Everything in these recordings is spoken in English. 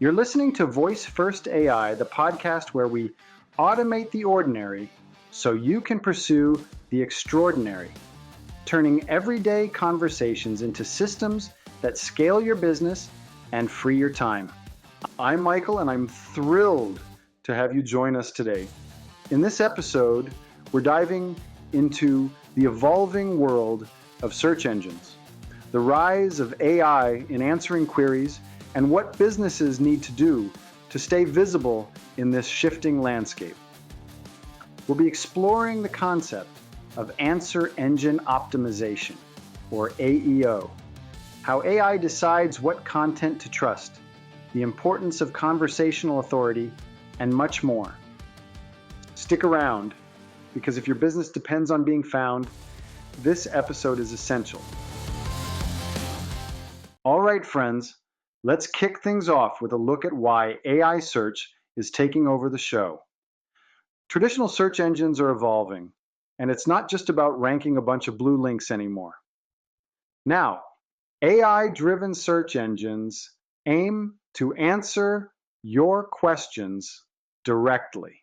You're listening to Voice First AI, the podcast where we automate the ordinary so you can pursue the extraordinary, turning everyday conversations into systems that scale your business and free your time. I'm Michael, and I'm thrilled to have you join us today. In this episode, we're diving into the evolving world of search engines, the rise of AI in answering queries, and what businesses need to do to stay visible in this shifting landscape. We'll be exploring the concept of answer engine optimization, or AEO, how AI decides what content to trust, the importance of conversational authority, and much more. Stick around, because if your business depends on being found, this episode is essential. All right, friends, let's kick things off with a look at why AIsearch is taking over the show. Traditional search engines are evolving, and it's not just about ranking a bunch of blue links anymore. Now, AI-driven search engines aim to answer your questions directly.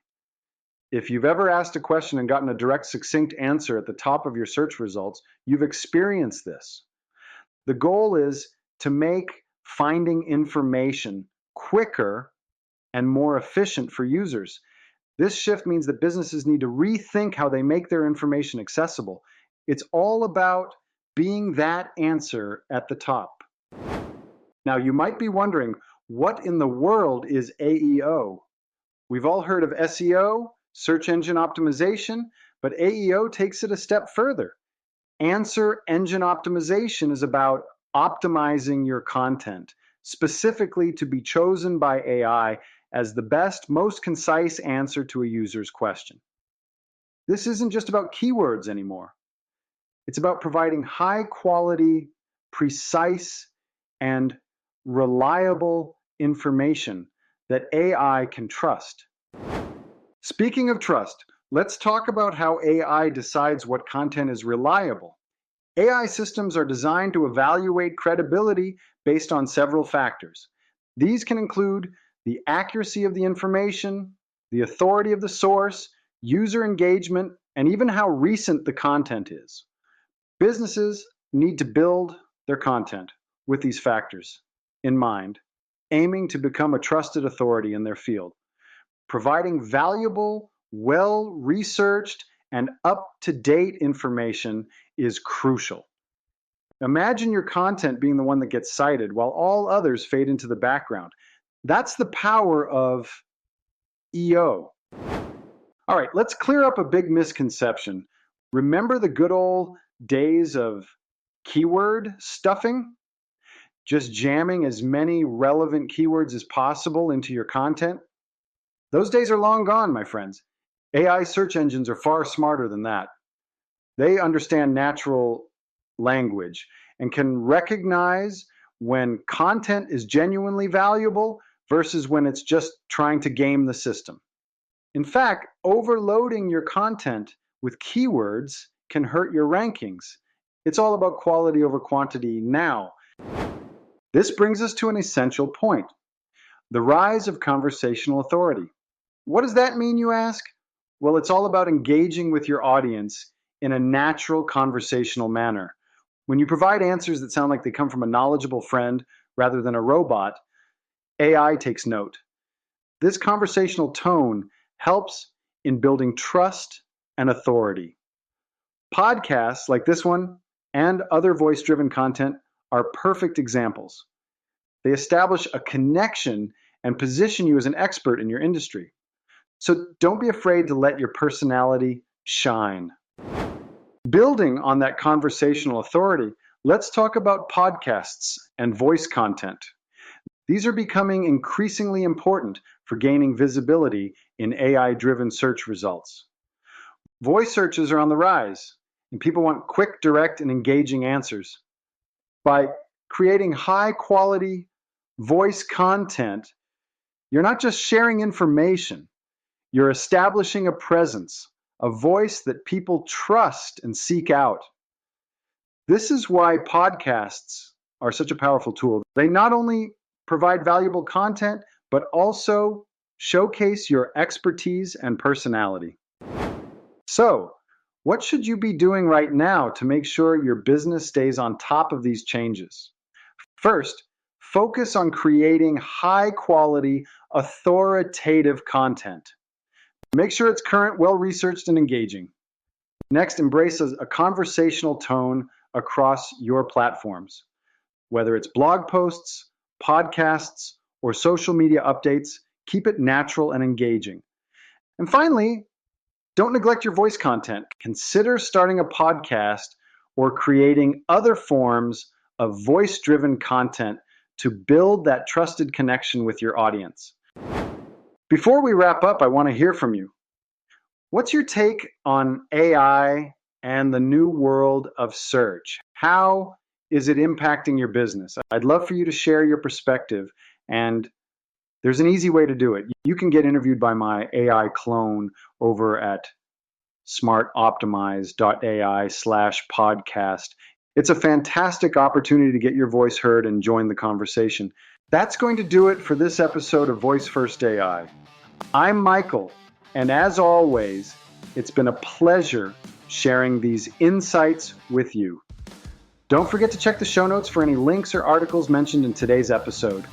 If you've ever asked a question and gotten a direct, succinct answer at the top of your search results, you've experienced this. The goal is to make finding information quicker and more efficient for users. This shift means that businesses need to rethink how they make their information accessible. It's all about being that answer at the top. Now, you might be wondering, what in the world is AEO? We've all heard of SEO, search engine optimization, but AEO takes it a step further. Answer engine optimization is about optimizing your content, specifically to be chosen by AI as the best, most concise answer to a user's question. This isn't just about keywords anymore. It's about providing high quality, precise, and reliable information that AI can trust. Speaking of trust, let's talk about how AI decides what content is reliable. AI systems are designed to evaluate credibility based on several factors. These can include the accuracy of the information, the authority of the source, user engagement, and even how recent the content is. Businesses need to build their content with these factors in mind, aiming to become a trusted authority in their field. Providing valuable, well-researched, and up-to-date information is crucial. Imagine your content being the one that gets cited while all others fade into the background. That's the power of EO. All right, let's clear up a big misconception. Remember the good old days of keyword stuffing? Just jamming as many relevant keywords as possible into your content? Those days are long gone, my friends. AI search engines are far smarter than that. They understand natural language and can recognize when content is genuinely valuable versus when it's just trying to game the system. In fact, overloading your content with keywords can hurt your rankings. It's all about quality over quantity now. This brings us to an essential point: the rise of conversational authority. What does that mean, you ask? Well, it's all about engaging with your audience in a natural conversational manner. When you provide answers that sound like they come from a knowledgeable friend rather than a robot, AI takes note. This conversational tone helps in building trust and authority. Podcasts like this one and other voice-driven content are perfect examples. They establish a connection and position you as an expert in your industry. So don't be afraid to let your personality shine. Building on that conversational authority, let's talk about podcasts and voice content. These are becoming increasingly important for gaining visibility in AI-driven search results. Voice searches are on the rise, and people want quick, direct, and engaging answers. By creating high-quality voice content, you're not just sharing information, you're establishing a presence, a voice that people trust and seek out. This is why podcasts are such a powerful tool. They not only provide valuable content, but also showcase your expertise and personality. So, what should you be doing right now to make sure your business stays on top of these changes? First, focus on creating high quality, authoritative content. Make sure it's current, well-researched, and engaging. Next, embrace a conversational tone across your platforms. Whether it's blog posts, podcasts, or social media updates, keep it natural and engaging. And finally, don't neglect your voice content. Consider starting a podcast or creating other forms of voice-driven content to build that trusted connection with your audience. Before we wrap up, I want to hear from you. What's your take on AI and the new world of search? How is it impacting your business? I'd love for you to share your perspective, and there's an easy way to do it. You can get interviewed by my AI clone over at smartoptimize.ai/podcast. It's a fantastic opportunity to get your voice heard and join the conversation. That's going to do it for this episode of Voice First AI. I'm Michael, and as always, it's been a pleasure sharing these insights with you. Don't forget to check the show notes for any links or articles mentioned in today's episode.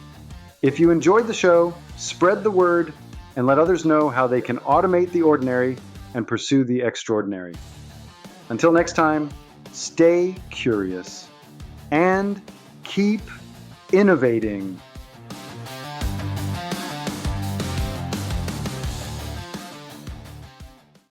If you enjoyed the show, spread the word and let others know how they can automate the ordinary and pursue the extraordinary. Until next time, stay curious and keep innovating.